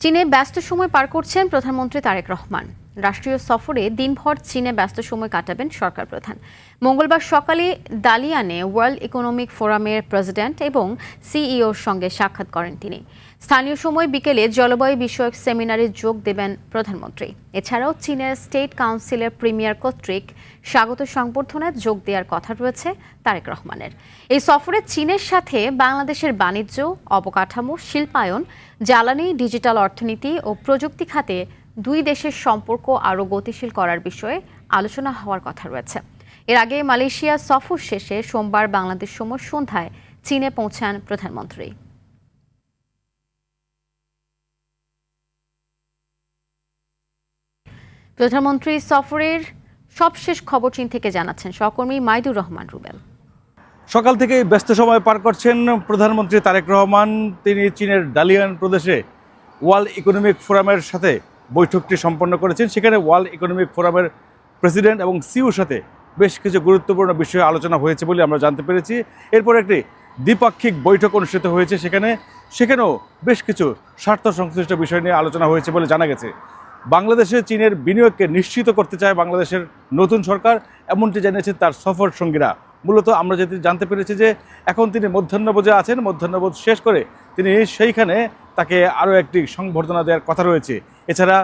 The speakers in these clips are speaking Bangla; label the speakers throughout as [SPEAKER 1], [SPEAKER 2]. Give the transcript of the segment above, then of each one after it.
[SPEAKER 1] চীনে ব্যস্ত সময় পার করছেন প্রধানমন্ত্রী তারেক রহমান। রাষ্ট্রীয় সফরে দিনভর চীনে ব্যস্ত সময় কাটাবেন সরকার প্রধান। মঙ্গলবার সকালে দালিয়ানে ওয়ার্ল্ড ইকোনমিক ফোরামের প্রেসিডেন্ট এবং সিইওর সঙ্গে সাক্ষাৎ করেন তিনি। স্থানীয় সময় বিকেলে জলবায়ু বিষয়ক সেমিনারে যোগ দেবেন প্রধানমন্ত্রী। এছাড়াও চীনের স্টেট কাউন্সিলের প্রিমিয়ার কর্তৃক স্বাগত সংবর্ধনায় যোগ দেওয়ার কথা রয়েছে তারেক রহমানের। এই সফরে চীনের সাথে বাংলাদেশের বাণিজ্য, অবকাঠামো, শিল্পায়ন, জ্বালানি, ডিজিটাল অর্থনীতি ও প্রযুক্তি খাতে দুই দেশের সম্পর্ক আরও গতিশীল করার বিষয়ে আলোচনা হওয়ার কথা রয়েছে। এর আগে মালয়েশিয়া সফর শেষে সোমবার বাংলাদেশ সময় সন্ধ্যায় চীনে পৌঁছান প্রধানমন্ত্রী। প্রধানমন্ত্রী সফরের সবশেষ খবর চীন থেকে জানাচ্ছেন সহকর্মী মাইদুর রহমান রুবেল।
[SPEAKER 2] সকাল থেকে ব্যস্ত সময় পার করছেন প্রধানমন্ত্রী তারেক রহমান। তিনি চীনের ডালিয়ান প্রদেশে ওয়ার্ল্ড ইকোনমিক ফোরামের সাথে বৈঠকটি সম্পন্ন করেছেন। সেখানে ওয়ার্ল্ড ইকোনমিক ফোরামের প্রেসিডেন্ট এবং সিইওর সাথে বেশ কিছু গুরুত্বপূর্ণ বিষয়ে আলোচনা হয়েছে বলে আমরা জানতে পেরেছি। এরপর একটি দ্বিপাক্ষিক বৈঠক অনুষ্ঠিত হয়েছে। সেখানেও বেশ কিছু স্বার্থ সংশ্লিষ্ট বিষয় নিয়ে আলোচনা হয়েছে বলে জানা গেছে। বাংলাদেশে চীনের বিনিয়োগকে নিশ্চিত করতে চায় বাংলাদেশের নতুন সরকার, এমনটি জানিয়েছেন তার সফর সঙ্গীরা। মূলত আমরা যেটি জানতে পেরেছি যে এখন তিনি মধ্যাহ্নভোজে আছেন। মধ্যাহ্নভোজ শেষ করে তিনি সেইখানে তাকে আরও একটি সংবর্ধনা দেওয়ার কথা রয়েছে। এছাড়া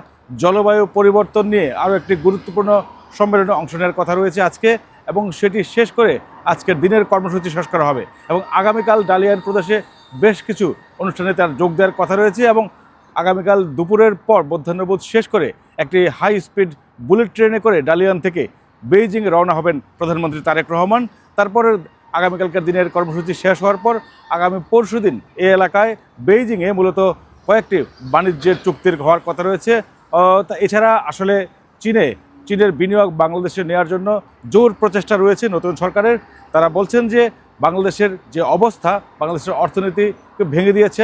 [SPEAKER 2] জলবায়ু পরিবর্তন নিয়ে আরও একটি গুরুত্বপূর্ণ সম্মেলনে অংশ নেওয়ার কথা রয়েছে আজকে, এবং সেটি শেষ করে আজকের দিনের কর্মসূচি শেষ করা হবে। এবং আগামীকাল ডালিয়ান প্রদেশে বেশ কিছু অনুষ্ঠানে তার যোগ দেওয়ার কথা রয়েছে। এবং আগামীকাল দুপুরের পর মধ্যাহ্নভোজ শেষ করে একটি হাই স্পিড বুলেট ট্রেনে করে ডালিয়ান থেকে বেইজিংয়ে রওনা হবেন প্রধানমন্ত্রী তারেক রহমান। তারপরে আগামীকালকার দিনের কর্মসূচি শেষ হওয়ার পর আগামী পরশুদিন এই এলাকায় বেইজিংয়ে মূলত কয়েকটি বাণিজ্যের চুক্তির হওয়ার কথা রয়েছে। এছাড়া আসলে চীনের বিনিয়োগ বাংলাদেশে নেওয়ার জন্য জোর প্রচেষ্টা রয়েছে নতুন সরকারের। তারা বলছেন যে বাংলাদেশের যে অবস্থা, বাংলাদেশের অর্থনীতিকে ভেঙে দিয়েছে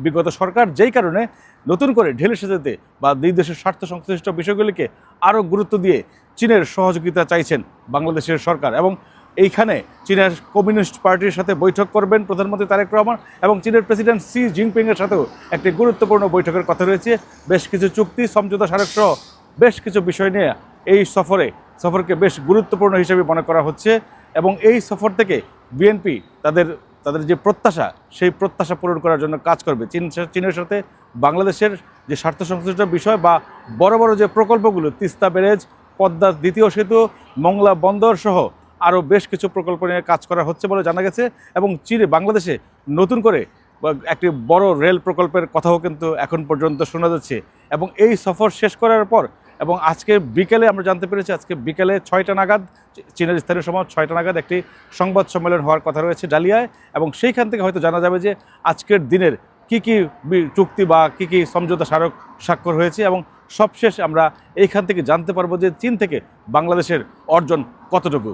[SPEAKER 2] বিগত সরকার, যেই কারণে নতুন করে ঢেলে সাজাতে বা দুই দেশের স্বার্থ সংশ্লিষ্ট বিষয়গুলিকে আরও গুরুত্ব দিয়ে চীনের সহযোগিতা চাইছেন বাংলাদেশের সরকার। এবং এইখানে চীনের কমিউনিস্ট পার্টির সাথে বৈঠক করবেন প্রধানমন্ত্রী তারেক রহমান, এবং চীনের প্রেসিডেন্ট শি জিনপিংয়ের সাথেও একটি গুরুত্বপূর্ণ বৈঠকের কথা রয়েছে। বেশ কিছু চুক্তি, সমঝোতা স্মারক সহ বেশ কিছু বিষয় নিয়ে এই সফরকে বেশ গুরুত্বপূর্ণ হিসেবে মনে করা হচ্ছে। এবং এই সফর থেকে বিএনপি তাদের যে প্রত্যাশা, সেই প্রত্যাশা পূরণ করার জন্য কাজ করবে। চীনের সাথে বাংলাদেশের যে স্বার্থ সংশ্লিষ্ট বিষয় বা বড় বড় যে প্রকল্পগুলো, তিস্তা ব্যারেজ, পদ্মা দ্বিতীয় সেতু, মংলা বন্দর সহ আরও বেশ কিছু প্রকল্প নিয়ে কাজ করা হচ্ছে বলে জানা গেছে। এবং বাংলাদেশে নতুন করে একটি বড় রেল প্রকল্পের কথাও কিন্তু এখন পর্যন্ত শোনা যাচ্ছে। এবং এই সফর শেষ করার পর এবং আজকে বিকেলে আমরা জানতে পেরেছি, আজকে বিকেলে 6টা নাগাদ চীনের স্থানীয় সময় 6টা নাগাদ একটি সংবাদ সম্মেলন হওয়ার কথা রয়েছে ডালিয়ায়। এবং সেইখান থেকে হয়তো জানা যাবে যে আজকের দিনের কি চুক্তি বা কি সমঝোতা স্মারক স্বাক্ষর হয়েছে। এবং সবশেষ আমরা এইখান থেকে জানতে পারবো যে চীন থেকে বাংলাদেশের অর্জন কতটুকু।